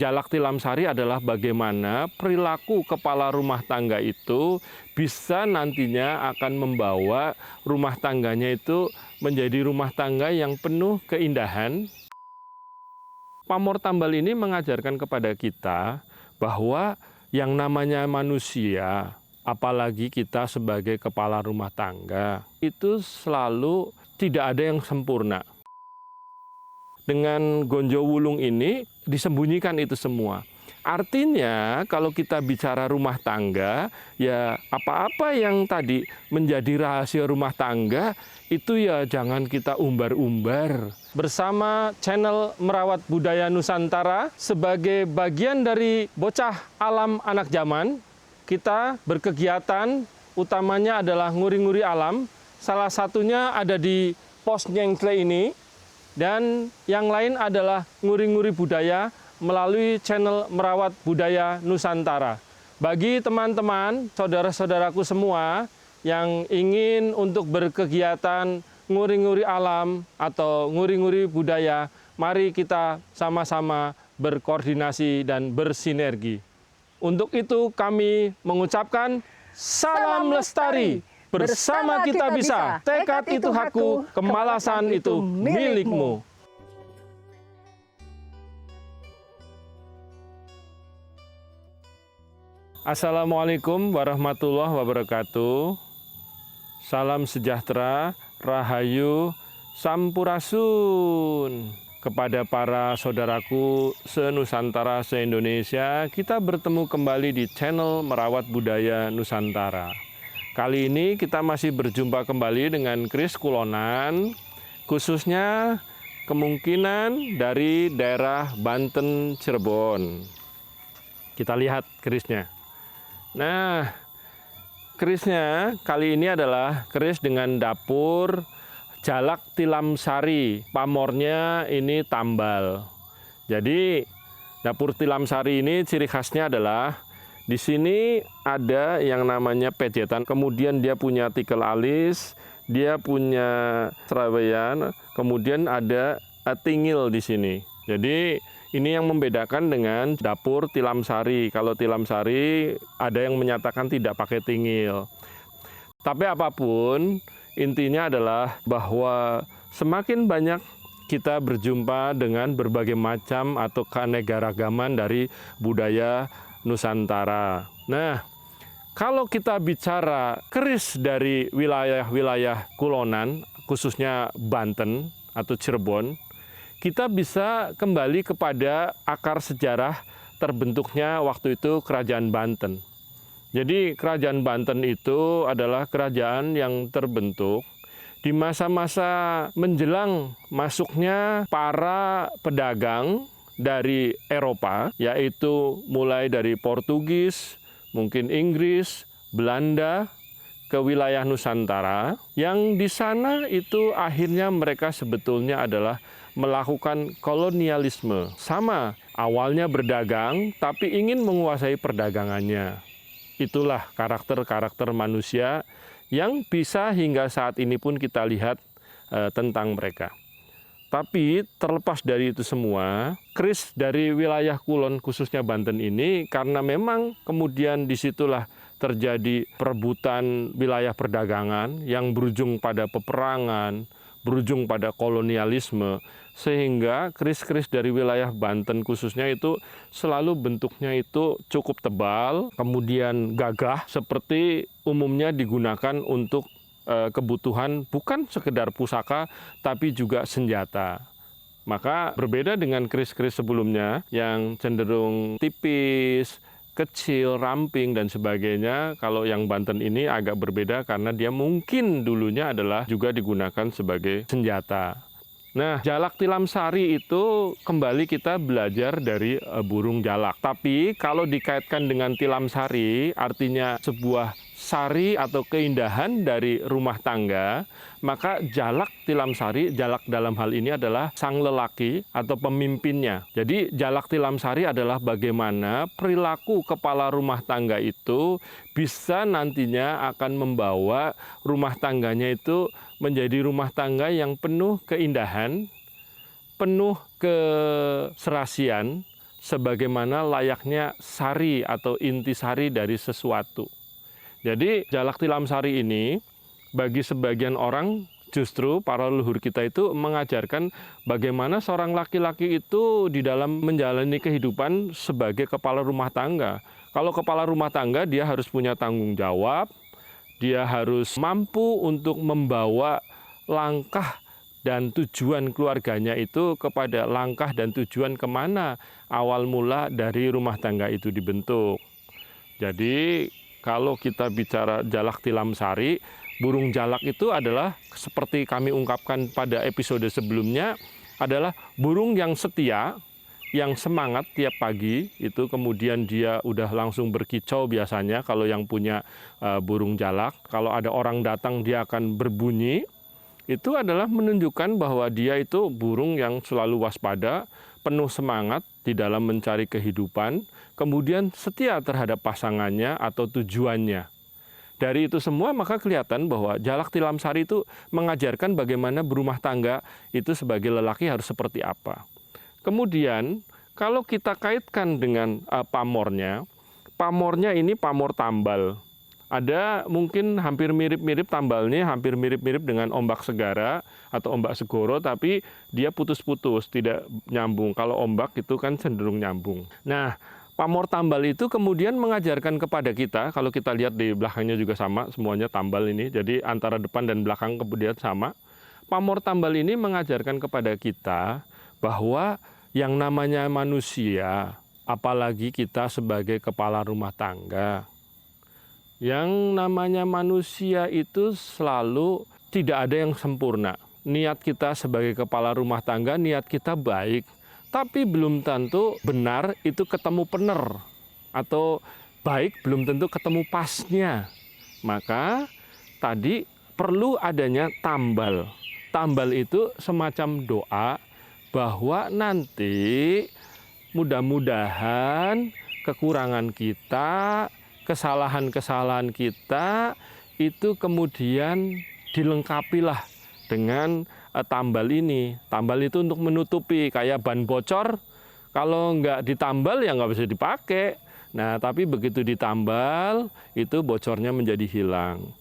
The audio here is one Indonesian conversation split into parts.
Jalak Tilamsari adalah bagaimana perilaku kepala rumah tangga itu bisa nantinya akan membawa rumah tangganya itu menjadi rumah tangga yang penuh keindahan. Pamor Tambal ini mengajarkan kepada kita bahwa yang namanya manusia, apalagi kita sebagai kepala rumah tangga, itu selalu tidak ada yang sempurna. Dengan Gonjo Wulung ini disembunyikan itu semua. Artinya kalau kita bicara rumah tangga, ya apa-apa yang tadi menjadi rahasia rumah tangga itu ya jangan kita umbar-umbar. Bersama channel Merawat Budaya Nusantara sebagai bagian dari Bocah Alam Anak Zaman, kita berkegiatan utamanya adalah nguri-nguri alam. Salah satunya ada di Pos Nyengkle ini. Dan yang lain adalah nguri-nguri budaya melalui channel Merawat Budaya Nusantara. Bagi teman-teman, saudara-saudaraku semua yang ingin untuk berkegiatan nguri-nguri alam atau nguri-nguri budaya, mari kita sama-sama berkoordinasi dan bersinergi. Untuk itu kami mengucapkan salam lestari. Bersama kita bisa, tekad itu hakku, kemalasan itu milikmu. Assalamualaikum warahmatullahi wabarakatuh. Salam sejahtera, rahayu, sampurasun. Kepada para saudaraku se-Nusantara, se-Indonesia, kita bertemu kembali di channel Merawat Budaya Nusantara. Kali ini kita masih berjumpa kembali dengan keris Kulonan, khususnya kemungkinan dari daerah Banten, Cirebon. Kita lihat kerisnya. Nah, kerisnya kali ini adalah keris dengan dapur Jalak Tilamsari. Pamornya ini tambal. Jadi, dapur Tilamsari ini ciri khasnya adalah di sini ada yang namanya pejetan, kemudian dia punya tikel alis, dia punya seraweyan, kemudian ada tingil di sini. Jadi ini yang membedakan dengan dapur Tilamsari. Kalau Tilamsari ada yang menyatakan tidak pakai tingil. Tapi apapun, intinya adalah bahwa semakin banyak kita berjumpa dengan berbagai macam atau keanekaragaman dari budaya Nusantara. Nah, kalau kita bicara keris dari wilayah-wilayah Kulonan, khususnya Banten atau Cirebon, kita bisa kembali kepada akar sejarah terbentuknya waktu itu Kerajaan Banten. Jadi Kerajaan Banten itu adalah kerajaan yang terbentuk di masa-masa menjelang masuknya para pedagang dari Eropa, yaitu mulai dari Portugis, mungkin Inggris, Belanda, ke wilayah Nusantara, yang di sana itu akhirnya mereka sebetulnya adalah melakukan kolonialisme. Sama, awalnya berdagang, tapi ingin menguasai perdagangannya. Itulah karakter-karakter manusia yang bisa hingga saat ini pun kita lihat tentang mereka. Tapi terlepas dari itu semua, keris dari wilayah Kulon khususnya Banten ini karena memang kemudian disitulah terjadi perebutan wilayah perdagangan yang berujung pada peperangan, berujung pada kolonialisme, sehingga keris-keris dari wilayah Banten khususnya itu selalu bentuknya itu cukup tebal, kemudian gagah seperti umumnya digunakan untuk kebutuhan bukan sekedar pusaka tapi juga senjata. Maka berbeda dengan keris-keris sebelumnya yang cenderung tipis, kecil, ramping dan sebagainya. Kalau yang Banten ini agak berbeda karena dia mungkin dulunya adalah juga digunakan sebagai senjata. Nah, jalak tilamsari itu kembali kita belajar dari burung jalak. Tapi kalau dikaitkan dengan tilamsari, artinya sebuah sari atau keindahan dari rumah tangga, maka jalak tilamsari, jalak dalam hal ini adalah sang lelaki atau pemimpinnya. Jadi jalak tilamsari adalah bagaimana perilaku kepala rumah tangga itu bisa nantinya akan membawa rumah tangganya itu menjadi rumah tangga yang penuh keindahan, penuh keserasian, sebagaimana layaknya sari atau intisari dari sesuatu. Jadi jalak tilam sari ini bagi sebagian orang justru para leluhur kita itu mengajarkan bagaimana seorang laki-laki itu di dalam menjalani kehidupan sebagai kepala rumah tangga. Kalau kepala rumah tangga dia harus punya tanggung jawab, dia harus mampu untuk membawa langkah dan tujuan keluarganya itu kepada langkah dan tujuan kemana awal mula dari rumah tangga itu dibentuk. Jadi kalau kita bicara jalak tilam sari, burung jalak itu adalah seperti kami ungkapkan pada episode sebelumnya, adalah burung yang setia, yang semangat tiap pagi, itu kemudian dia udah langsung berkicau biasanya kalau yang punya burung jalak. Kalau ada orang datang dia akan berbunyi. Itu adalah menunjukkan bahwa dia itu burung yang selalu waspada, penuh semangat di dalam mencari kehidupan, kemudian setia terhadap pasangannya atau tujuannya. Dari itu semua maka kelihatan bahwa jalak tilam sari itu mengajarkan bagaimana berumah tangga itu sebagai lelaki harus seperti apa. Kemudian kalau kita kaitkan dengan pamornya ini pamor tambal. Ada mungkin hampir mirip-mirip tambalnya, hampir mirip-mirip dengan ombak segara atau ombak segoro, tapi dia putus-putus, tidak nyambung. Kalau ombak itu kan cenderung nyambung. Nah, pamor tambal itu kemudian mengajarkan kepada kita, kalau kita lihat di belakangnya juga sama, semuanya tambal ini, jadi antara depan dan belakang kemudian sama. Pamor tambal ini mengajarkan kepada kita bahwa yang namanya manusia, apalagi kita sebagai kepala rumah tangga, yang namanya manusia itu selalu tidak ada yang sempurna. Niat kita sebagai kepala rumah tangga, niat kita baik. Tapi belum tentu benar itu ketemu benar. Atau baik belum tentu ketemu pasnya. Maka tadi perlu adanya tambal. Tambal itu semacam doa bahwa nanti mudah-mudahan kekurangan kita, kesalahan-kesalahan kita itu kemudian dilengkapilah dengan tambal ini. Tambal itu untuk menutupi, kayak ban bocor, kalau nggak ditambal ya nggak bisa dipakai. Nah, tapi begitu ditambal, itu bocornya menjadi hilang.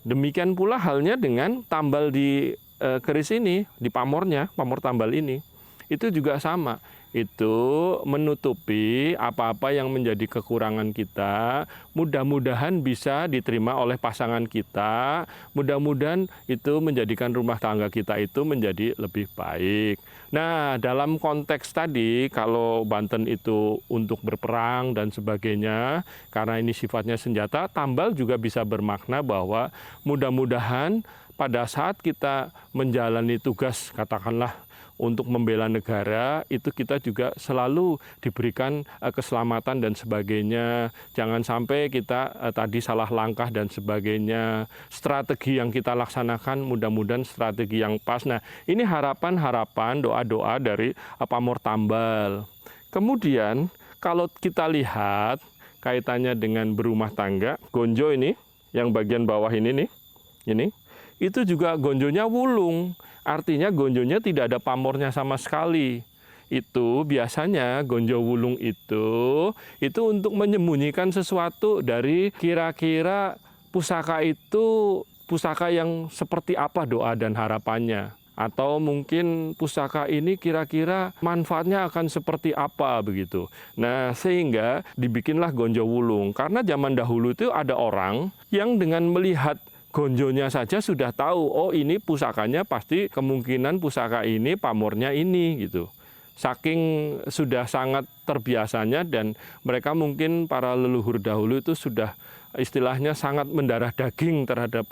Demikian pula halnya dengan tambal di keris ini, di pamornya, pamor tambal ini. Itu juga sama. Itu menutupi apa-apa yang menjadi kekurangan kita, mudah-mudahan bisa diterima oleh pasangan kita, mudah-mudahan itu menjadikan rumah tangga kita itu menjadi lebih baik. Nah, dalam konteks tadi, kalau Banten itu untuk berperang dan sebagainya, karena ini sifatnya senjata, tambal juga bisa bermakna bahwa mudah-mudahan pada saat kita menjalani tugas, katakanlah, untuk membela negara, itu kita juga selalu diberikan keselamatan dan sebagainya. Jangan sampai kita tadi salah langkah dan sebagainya. Strategi yang kita laksanakan mudah-mudahan strategi yang pas. Nah, ini harapan-harapan, doa-doa dari pamor tambal. Kemudian kalau kita lihat kaitannya dengan berumah tangga, gonjo ini, yang bagian bawah ini nih, ini, itu juga gonjonya wulung. Artinya gonjonya tidak ada pamornya sama sekali. Itu biasanya gonjo wulung itu untuk menyembunyikan sesuatu dari kira-kira pusaka itu pusaka yang seperti apa doa dan harapannya. Atau mungkin pusaka ini kira-kira manfaatnya akan seperti apa begitu. Nah, sehingga dibikinlah gonjo wulung. Karena zaman dahulu itu ada orang yang dengan melihat gonjonya saja sudah tahu, oh ini pusakanya pasti kemungkinan pusaka ini pamornya ini gitu. Saking sudah sangat terbiasanya dan mereka mungkin para leluhur dahulu itu sudah istilahnya sangat mendarah daging terhadap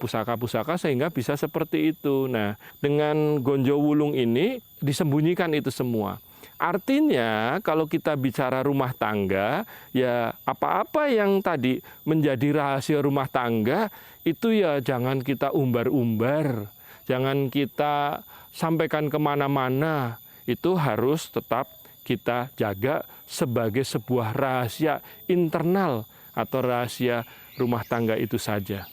pusaka-pusaka sehingga bisa seperti itu. Nah, dengan gonjo wulung ini disembunyikan itu semua. Artinya kalau kita bicara rumah tangga, ya apa-apa yang tadi menjadi rahasia rumah tangga itu ya jangan kita umbar-umbar, jangan kita sampaikan kemana-mana. Itu harus tetap kita jaga sebagai sebuah rahasia internal atau rahasia rumah tangga itu saja.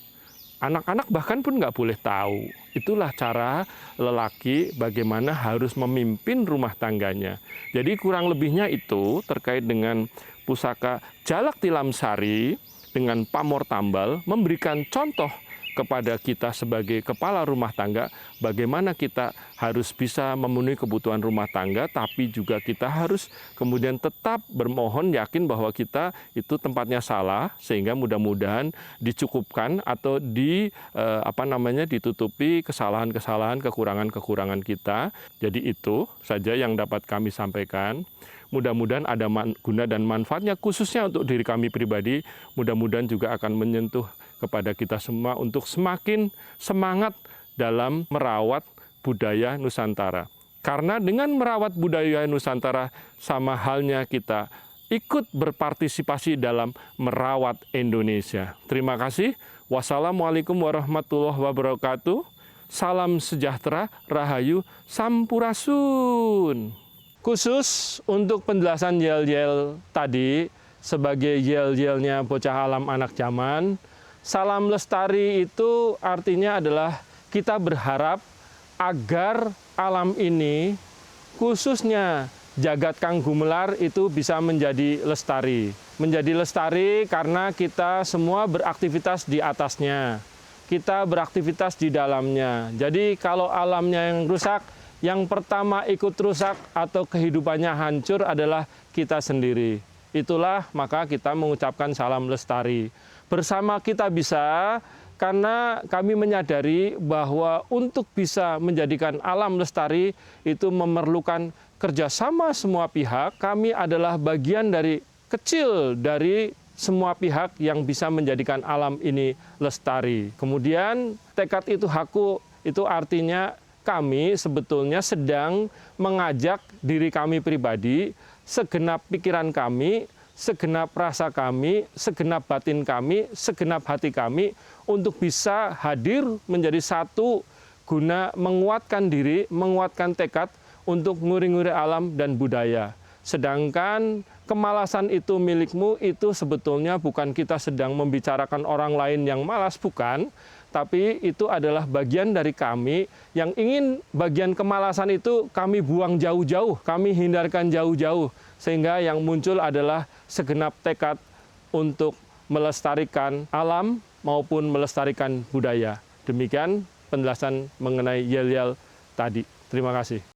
Anak-anak bahkan pun nggak boleh tahu. Itulah cara lelaki bagaimana harus memimpin rumah tangganya. Jadi kurang lebihnya itu terkait dengan pusaka Jalak Tilam Sari dengan pamor tambal memberikan contoh kepada kita sebagai kepala rumah tangga, bagaimana kita harus bisa memenuhi kebutuhan rumah tangga, tapi juga kita harus kemudian tetap bermohon yakin bahwa kita itu tempatnya salah, sehingga mudah-mudahan dicukupkan atau ditutupi kesalahan-kesalahan, kekurangan-kekurangan kita. Jadi itu saja yang dapat kami sampaikan. Mudah-mudahan ada guna dan manfaatnya khususnya untuk diri kami pribadi. Mudah-mudahan juga akan menyentuh kepada kita semua untuk semakin semangat dalam merawat budaya Nusantara. Karena dengan merawat budaya Nusantara sama halnya kita ikut berpartisipasi dalam merawat Indonesia. Terima kasih. Wassalamualaikum warahmatullahi wabarakatuh. Salam sejahtera, rahayu, sampurasun. Khusus untuk penjelasan yel-yel tadi, sebagai yel-yelnya bocah alam anak zaman, salam lestari itu artinya adalah kita berharap agar alam ini, khususnya jagat Kang Gumelar itu bisa menjadi lestari. Menjadi lestari karena kita semua beraktivitas di atasnya. Kita beraktivitas di dalamnya. Jadi kalau alamnya yang rusak, yang pertama ikut rusak atau kehidupannya hancur adalah kita sendiri. Itulah maka kita mengucapkan salam lestari. Bersama kita bisa, karena kami menyadari bahwa untuk bisa menjadikan alam lestari itu memerlukan kerjasama semua pihak. Kami adalah bagian dari kecil dari semua pihak yang bisa menjadikan alam ini lestari. Kemudian tekad itu haku, itu artinya kami sebetulnya sedang mengajak diri kami pribadi, segenap pikiran kami, segenap rasa kami, segenap batin kami, segenap hati kami untuk bisa hadir menjadi satu guna menguatkan diri, menguatkan tekad untuk nguri-nguri alam dan budaya. Sedangkan kemalasan itu milikmu itu sebetulnya bukan kita sedang membicarakan orang lain yang malas, bukan. Tapi itu adalah bagian dari kami yang ingin bagian kemalasan itu kami buang jauh-jauh, kami hindarkan jauh-jauh. Sehingga yang muncul adalah segenap tekad untuk melestarikan alam maupun melestarikan budaya. Demikian penjelasan mengenai yel-yel tadi. Terima kasih.